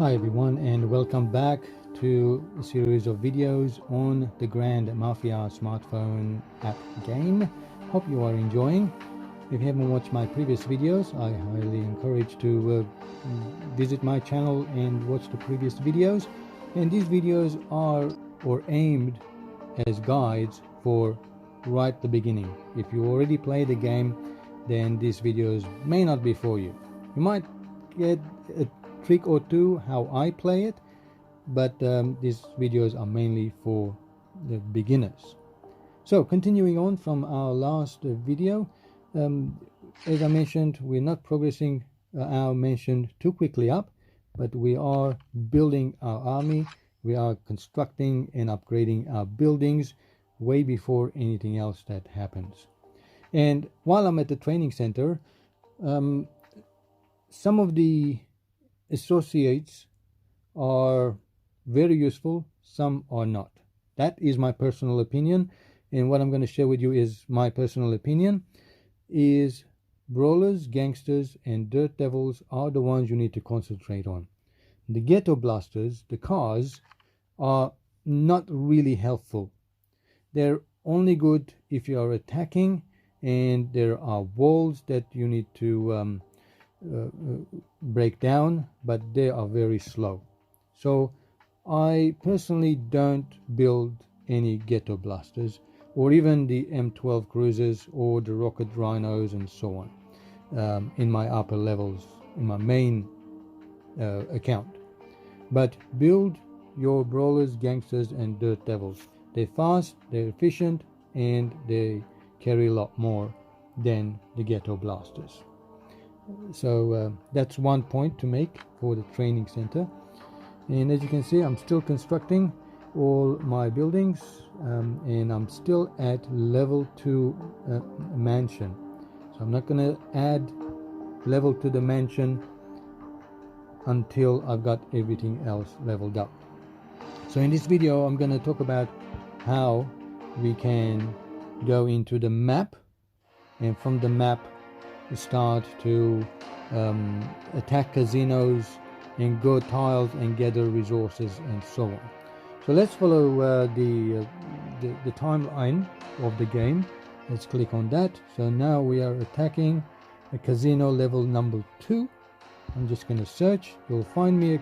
Hi everyone, and welcome back to a series of videos on the Grand Mafia smartphone app game. Hope you are enjoying. If you haven't watched my previous videos, I highly encourage to visit my channel and watch the previous videos. And these videos are aimed as guides for right the beginning. If you already play the game, then these videos may not be for you. You might get a trick or two how I play it, but these videos are mainly for the beginners. So continuing on from our last video, as I mentioned, we're not progressing our mission too quickly up, but we are building our army. We are constructing and upgrading our buildings way before anything else that happens. And while I'm at the training center, some of the associates are very useful, some are not. That is my personal opinion, and what I'm going to share with you is my personal opinion is brawlers, gangsters, and dirt devils are the ones you need to concentrate on. The ghetto blasters, the cars, are not really helpful. They're only good if you are attacking, and there are walls that you need to break down, but they are very slow. So I personally don't build any ghetto blasters or even the M12 cruisers or the rocket rhinos and so on in my upper levels in my main account. But build your brawlers, gangsters, and dirt devils. They're fast, they're efficient, and they carry a lot more than the ghetto blasters. So that's one point to make for the training center. And as you can see, I'm still constructing all my buildings, and I'm still at level 2 mansion. So I'm not going to add level to the mansion until I've got everything else leveled up. So in this video, I'm going to talk about how we can go into the map, and from the map start to attack casinos and go tiles and gather resources and so on. So let's follow the timeline of the game. Let's click on that. So now we are attacking a casino level number 2. I'm just going to search. You'll find me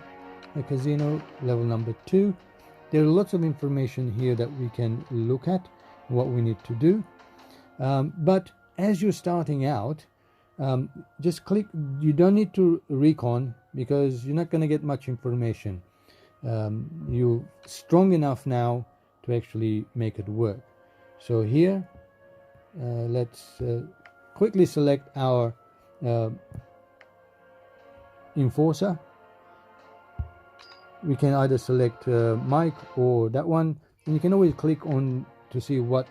a casino level number 2. There are lots of information here that we can look at, what we need to do. But as you're starting out, just click. You don't need to recon because you're not going to get much information. You're strong enough now to actually make it work. So here, let's quickly select our enforcer. We can either select Mike or that one, and you can always click on to see what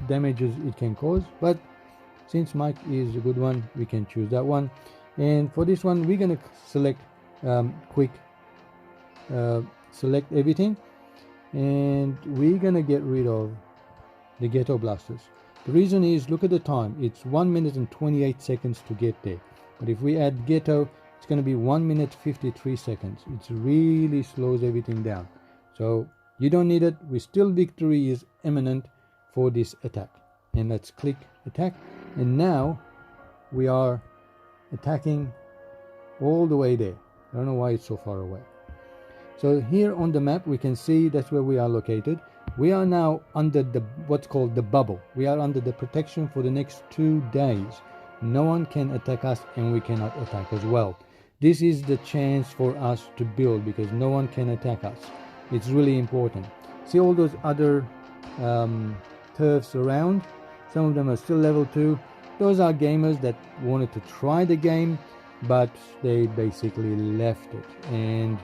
damages it can cause, but since Mike is a good one, we can choose that one. And for this one, we're going to select quick select everything, and we're going to get rid of the ghetto blasters. The reason is, look at the time, it's 1 minute and 28 seconds to get there, but if we add ghetto, it's going to be 1 minute 53 seconds. It really slows everything down, so you don't need it. Victory is imminent for this attack. And let's click attack, and now we are attacking all the way there. I don't know why it's so far away. So here on the map we can see that's where we are located. We are now under the what's called the bubble. We are under the protection for the next 2 days. No one can attack us, and we cannot attack as well. This is the chance for us to build because no one can attack us. It's really important. See all those other turfs around? Some of them are still level 2. Those are gamers that wanted to try the game, but they basically left it, and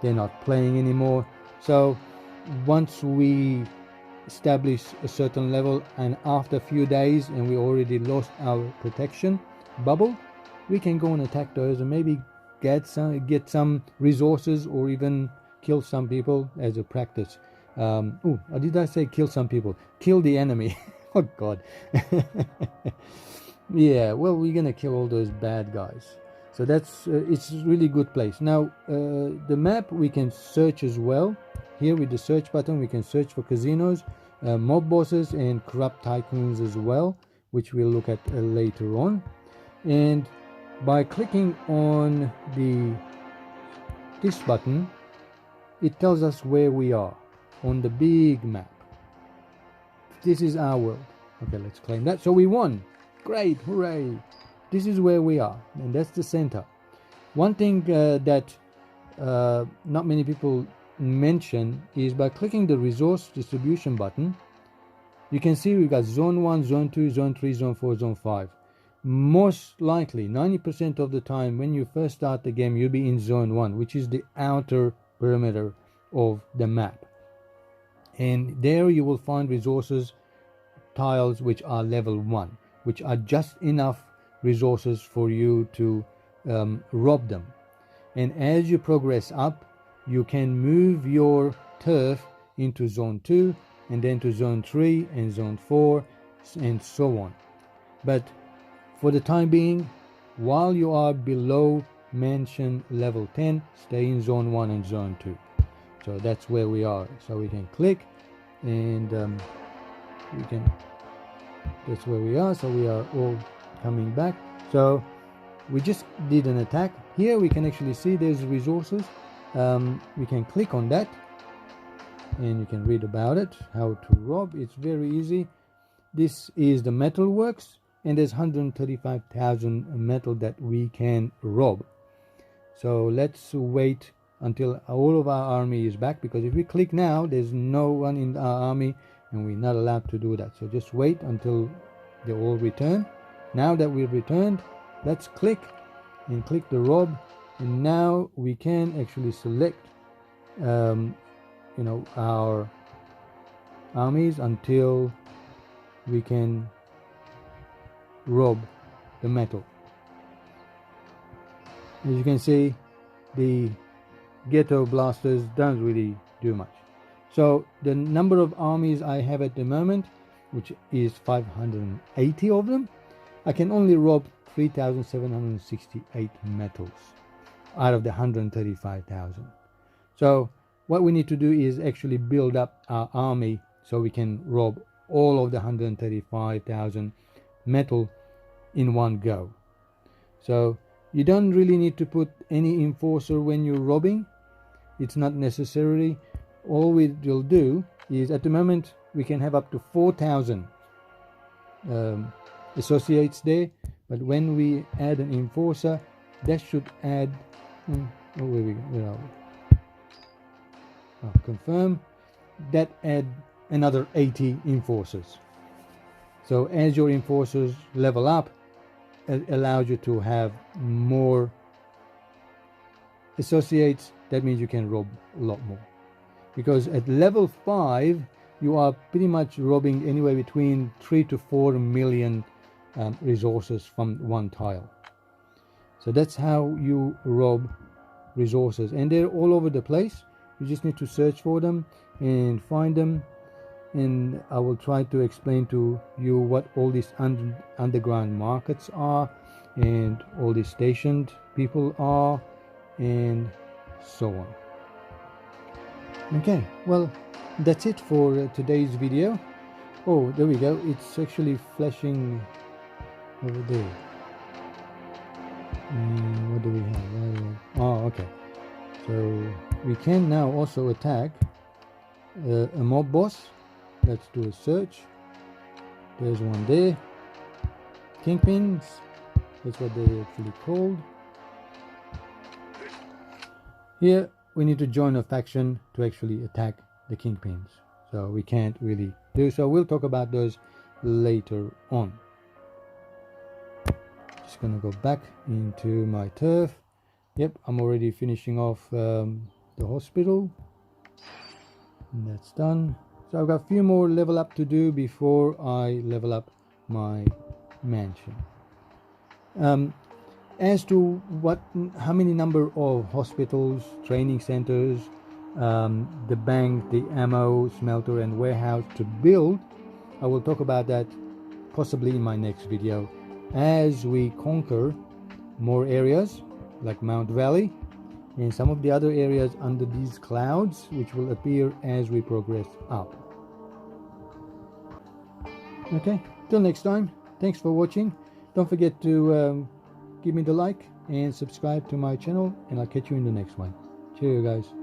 they're not playing anymore. So once we establish a certain level, and after a few days, and we already lost our protection bubble, we can go and attack those and maybe get some resources, or even kill some people as a practice. Did I say kill some people? Kill the enemy. Oh god. Yeah, well, we're gonna kill all those bad guys. So that's it's a really good place. Now the map we can search as well. Here with the search button we can search for casinos, mob bosses and corrupt tycoons as well, which we'll look at later on. And by clicking on this button, it tells us where we are on the big map. This is our world. Okay, let's claim that. So we won. Great, hooray. This is where we are, and that's the center. One thing that not many people mention is by clicking the resource distribution button, you can see we got zone 1, zone 2, zone 3, zone 4, zone 5. Most likely 90% of the time when you first start the game, you'll be in zone 1, which is the outer perimeter of the map, and there you will find resources tiles which are level 1, which are just enough resources for you to rob them. And as you progress up, you can move your turf into zone 2 and then to zone 3 and zone 4 and so on. But for the time being, while you are below mansion level 10, stay in zone 1 and zone 2. So that's where we are. So we can click and that's where we are. So we are all coming back. So we just did an attack. Here we can actually see there's resources. We can click on that and you can read about it, how to rob. It's very easy. This is the metal works, and there's 135,000 metal that we can rob. So let's wait until all of our army is back, because if we click now, there's no one in our army and we're not allowed to do that. So just wait until they all return. Now that we've returned, let's click and click the rob, and now we can actually select our armies until we can rob the metal. As you can see, the ghetto blasters don't really do much. So the number of armies I have at the moment, which is 580 of them, I can only rob 3,768 metals out of the 135,000. So what we need to do is actually build up our army so we can rob all of the 135,000 metal in one go. So you don't really need to put any enforcer when you're robbing. It's not necessary. All we will do is, at the moment we can have up to 4,000 associates there, but when we add an enforcer, that should add where are we? Confirm that add another 80 enforcers. So as your enforcers level up, it allows you to have more associates. That means you can rob a lot more, because at level 5 you are pretty much robbing anywhere between 3 to 4 million resources from one tile. So that's how you rob resources, and they're all over the place. You just need to search for them and find them, and I will try to explain to you what all these underground markets are, and all these stationed people are, and so on. Okay, well, that's it for today's video. Oh, there we go. It's actually flashing over there. And what do we have? Oh, okay. So we can now also attack a mob boss. Let's do a search. There's one there. Kingpins, that's what they're actually called. Here we need to join a faction to actually attack the kingpins, so we can't really do so. We'll talk about those later on. Just gonna go back into my turf. Yep, I'm already finishing off the hospital, and that's done. So I've got a few more level up to do before I level up my mansion. As to how many number of hospitals, training centers, the bank, the ammo smelter and warehouse to build, I will talk about that possibly in my next video as we conquer more areas like Mount Valley and some of the other areas under these clouds, which will appear as we progress up. Okay, till next time, thanks for watching. Don't forget to give me the like and subscribe to my channel, and I'll catch you in the next one. Cheers, guys.